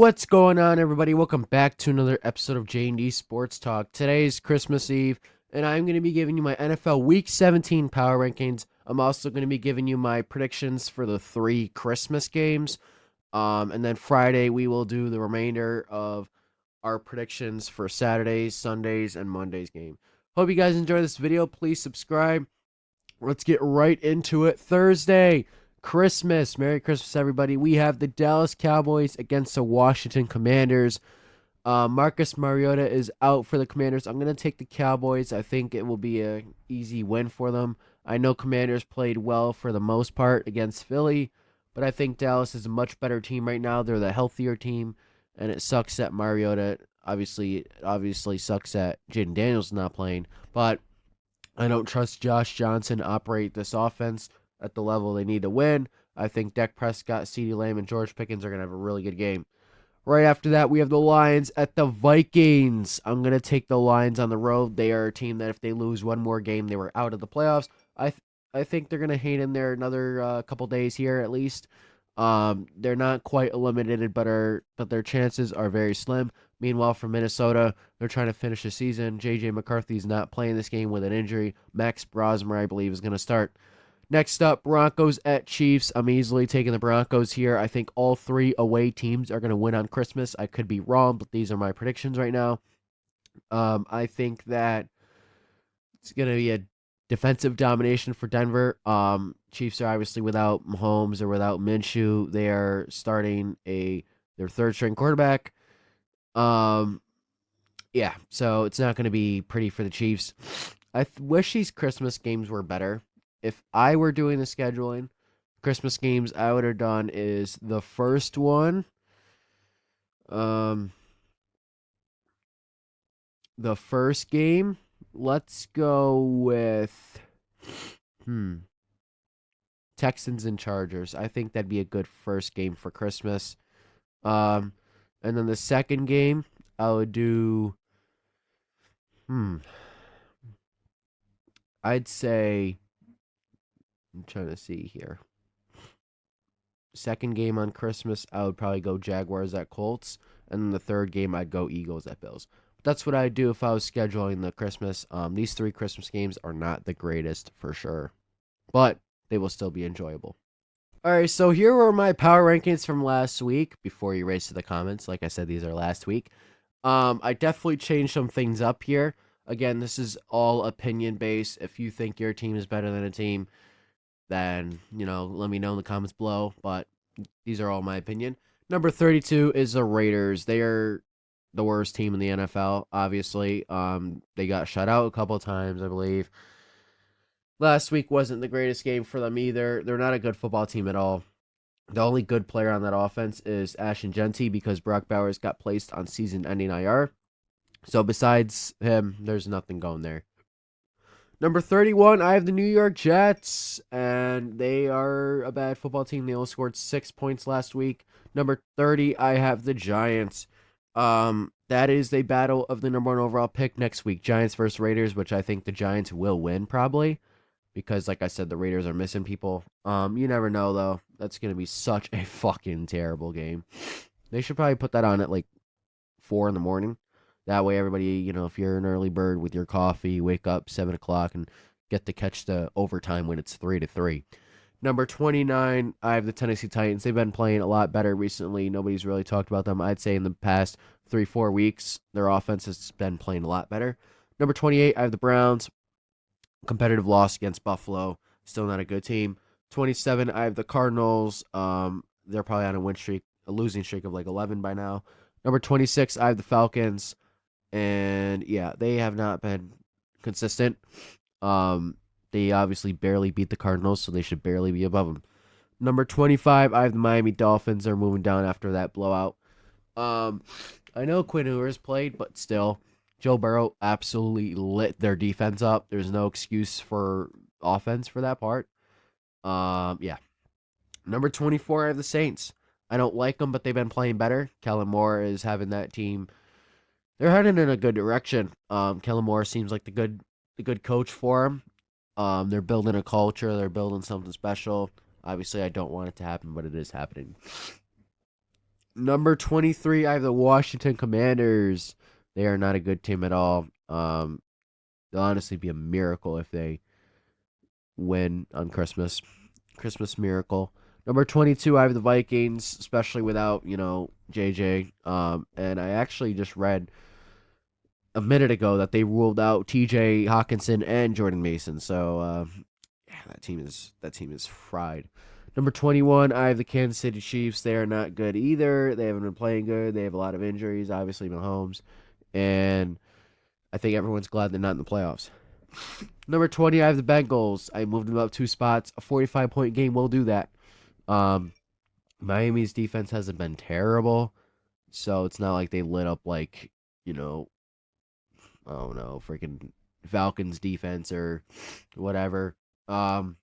What's going on, everybody? Welcome back to another episode of J&D Sports Talk. Today's Christmas Eve, and I'm going to be giving you my NFL Week 17 power rankings. I'm also going to be giving you my predictions for the 3 Christmas games. And then Friday, we will do the remainder of our predictions for Saturdays, Sundays, and Mondays game. Hope you guys enjoy this video. Please subscribe. Let's get right into it. Thursday, Christmas. Merry Christmas, everybody. We have the Dallas Cowboys against the Washington Commanders. Marcus Mariota is out for the Commanders. I'm going to take the Cowboys. I think it will be an easy win for them. I know Commanders played well for the most part against Philly, but I think Dallas is a much better team right now. They're the healthier team, and it sucks that Mariota obviously sucks that Jaden Daniels not playing, but I don't trust Josh Johnson to operate this offense at the level they need to win. I think Dak Prescott, CeeDee Lamb, and George Pickens are going to have a really good game. Right after that, we have the Lions at the Vikings. I'm going to take the Lions on the road. They are a team that if they lose one more game, they were out of the playoffs. I think they're going to hang in there another couple days here at least. They're not quite eliminated, but their chances are very slim. Meanwhile, for Minnesota, they're trying to finish the season. J.J. McCarthy's not playing this game with an injury. Max Brosmer, I believe, is going to start. Next up, Broncos at Chiefs. I'm easily taking the Broncos here. I think all 3 away teams are going to win on Christmas. I could be wrong, but these are my predictions right now. I think that it's going to be a defensive domination for Denver. Chiefs are obviously without Mahomes or without Minshew. They are starting their third string quarterback. Yeah, so it's not going to be pretty for the Chiefs. I wish these Christmas games were better. If I were doing the scheduling, Christmas games I would have done is the first one. Um, the first game. Let's go with hmm Texans and Chargers. I think that'd be a good first game for Christmas. Um, and then the second game I would do. Hmm, I'd say I'm trying to see here. Second game on Christmas, I would probably go Jaguars at Colts, and then the third game, I'd go Eagles at Bills. But that's what I'd do if I was scheduling the Christmas. These 3 Christmas games are not the greatest for sure, but they will still be enjoyable. All right, so here were my power rankings from last week. Before you race to the comments, like I said, these are last week. I definitely changed some things up here. Again, this is all opinion based. If you think your team is better than a team, then, let me know in the comments below. But these are all my opinion. Number 32 is the Raiders. They are the worst team in the NFL, obviously. They got shut out a couple of times, I believe. Last week wasn't the greatest game for them either. They're not a good football team at all. The only good player on that offense is Ashton Genty because Brock Bowers got placed on season-ending IR. So besides him, there's nothing going there. Number 31, I have the New York Jets, and they are a bad football team. They only scored 6 points last week. Number 30, I have the Giants. That is the battle of the number 1 overall pick next week. Giants versus Raiders, which I think the Giants will win probably because, like I said, the Raiders are missing people. You never know though. That's gonna be such a fucking terrible game. They should probably put that on at like 4 in the morning. That way, everybody, if you're an early bird with your coffee, wake up 7 o'clock and get to catch the overtime when it's 3-3. Number 29, I have the Tennessee Titans. They've been playing a lot better recently. Nobody's really talked about them. I'd say in the past 3-4 weeks, their offense has been playing a lot better. Number 28, I have the Browns. Competitive loss against Buffalo. Still not a good team. 27, I have the Cardinals. They're probably on a losing streak of like 11 by now. Number 26, I have the Falcons. And yeah, they have not been consistent. They obviously barely beat the Cardinals, so they should barely be above them. Number 25, I have the Miami Dolphins. They're moving down after that blowout. I know Quinn Ewers played, but still, Joe Burrow absolutely lit their defense up. There's no excuse for offense for that part. Yeah. Number 24, I have the Saints. I don't like them, but they've been playing better. Kellen Moore is having that team. They're heading in a good direction. Kellen Moore seems like the good coach for him. They're building a culture. They're building something special. Obviously, I don't want it to happen, but it is happening. Number 23, I have the Washington Commanders. They are not a good team at all. They'll honestly be a miracle if they win on Christmas. Christmas miracle. Number 22, I have the Vikings, especially without, JJ. And I actually just read a minute ago that they ruled out TJ Hawkinson and Jordan Mason. So, yeah, that team is fried. Number 21, I have the Kansas City Chiefs. They are not good either. They haven't been playing good. They have a lot of injuries, obviously Mahomes, and I think everyone's glad they're not in the playoffs. Number 20, I have the Bengals. I moved them up 2 spots. A 45-point game will do that. Um, Miami's defense hasn't been terrible, so it's not like they lit up like, you know, I don't know, freaking Falcons defense or whatever. Um,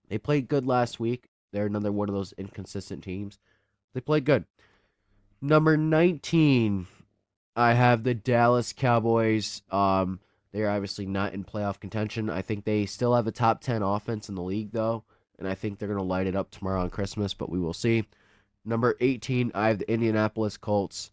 they played good last week. They're another one of those inconsistent teams. They played good. Number 19, I have the Dallas Cowboys. They're obviously not in playoff contention. I think they still have a top 10 offense in the league, though, and I think they're going to light it up tomorrow on Christmas, but we will see. Number 18, I have the Indianapolis Colts.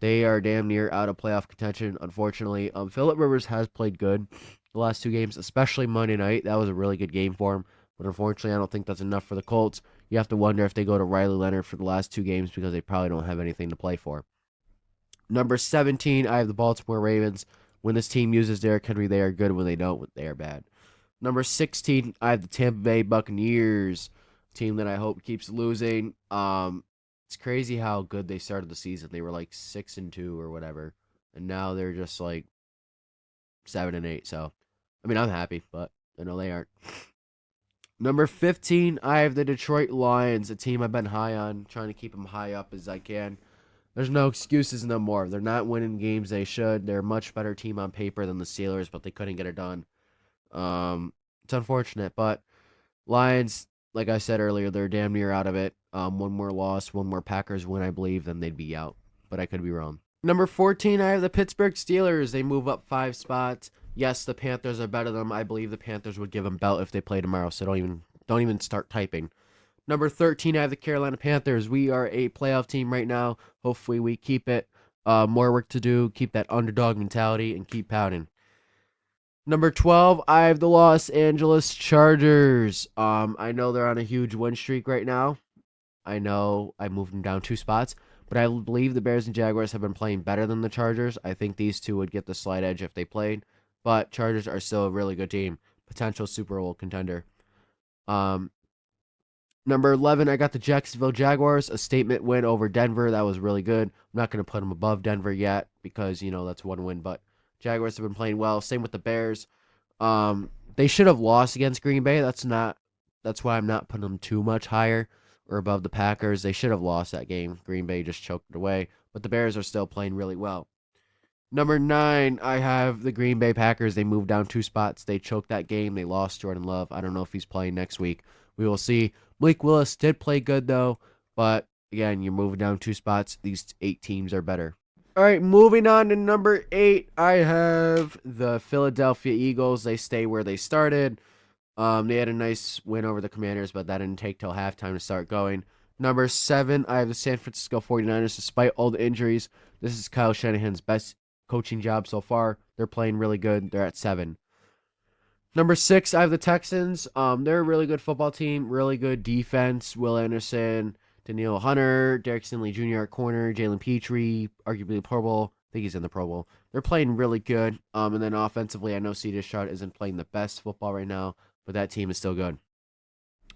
They are damn near out of playoff contention, unfortunately. Philip Rivers has played good the last 2 games, especially Monday night. That was a really good game for him, but unfortunately, I don't think that's enough for the Colts. You have to wonder if they go to Riley Leonard for the last 2 games because they probably don't have anything to play for. Number 17, I have the Baltimore Ravens. When this team uses Derrick Henry, they are good. When they don't, they are bad. Number 16, I have the Tampa Bay Buccaneers, team that I hope keeps losing. It's crazy how good they started the season. They were like 6-2 or whatever, and now they're just like 7-8. So, I mean, I'm happy, but I know they aren't. Number 15, I have the Detroit Lions, a team I've been high on, trying to keep them high up as I can. There's no excuses no more. They're not winning games they should. They're a much better team on paper than the Steelers, but they couldn't get it done. It's unfortunate, but Lions, like I said earlier, they're damn near out of it. One more loss, one more Packers win, I believe, then they'd be out. But I could be wrong. Number 14, I have the Pittsburgh Steelers. They move up 5 spots. Yes, the Panthers are better than them. I believe the Panthers would give them belt if they play tomorrow. So don't even start typing. Number 13, I have the Carolina Panthers. We are a playoff team right now. Hopefully, we keep it. More work to do. Keep that underdog mentality and keep pouting. Number 12, I have the Los Angeles Chargers. I know they're on a huge win streak right now. I know I moved them down 2 spots, but I believe the Bears and Jaguars have been playing better than the Chargers. I think these two would get the slight edge if they played, but Chargers are still a really good team, potential Super Bowl contender. Um, Number 11, I got the Jacksonville Jaguars, a statement win over Denver. That was really good. I'm not going to put them above Denver yet because, that's one win, but Jaguars have been playing well. Same with the Bears. They should have lost against Green Bay. That's why I'm not putting them too much higher or above the Packers. They should have lost that game. Green Bay just choked it away, but the Bears are still playing really well. Number 9, I have the Green Bay Packers. They moved down 2 spots. They choked that game. They lost Jordan Love. I don't know if he's playing next week. We will see. Malik Willis did play good, though. But, again, you're moving down 2 spots. These 8 teams are better. All right, moving on to number 8, I have the Philadelphia Eagles. They stay where they started. They had a nice win over the Commanders, but that didn't take till halftime to start going. Number 7, I have the San Francisco 49ers. Despite all the injuries, this is Kyle Shanahan's best coaching job so far. They're playing really good. They're at 7. Number 6, I have the Texans. They're a really good football team, really good defense. Will Anderson, Danielle Hunter, Derek Stingley Jr. at corner, Jalen Petrie, arguably Pro Bowl. I think he's in the Pro Bowl. They're playing really good. And then offensively, I know C.J. Stroud isn't playing the best football right now, but that team is still good.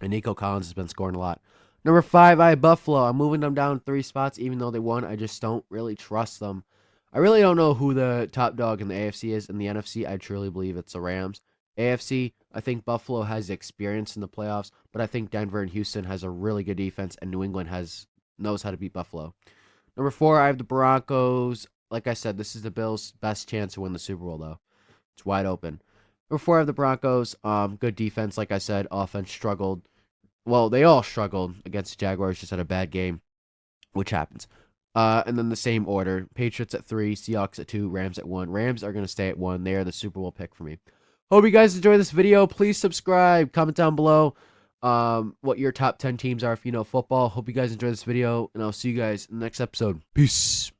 And Nico Collins has been scoring a lot. Number 5, I have Buffalo. I'm moving them down 3 spots, even though they won. I just don't really trust them. I really don't know who the top dog in the AFC is. In the NFC, I truly believe it's the Rams. AFC, I think Buffalo has experience in the playoffs, but I think Denver and Houston has a really good defense, and New England knows how to beat Buffalo. Number 4, I have the Broncos. Like I said, this is the Bills' best chance to win the Super Bowl, though. It's wide open. Number 4, I have the Broncos. Good defense, like I said. Offense struggled. Well, they all struggled against the Jaguars, just had a bad game, which happens. And then the same order. Patriots at 3, Seahawks at 2, Rams at 1. Rams are going to stay at 1. They are the Super Bowl pick for me. Hope you guys enjoyed this video. Please subscribe. Comment down below. what your top 10 teams are if you know football. Hope you guys enjoy this video, and I'll see you guys in the next episode. Peace.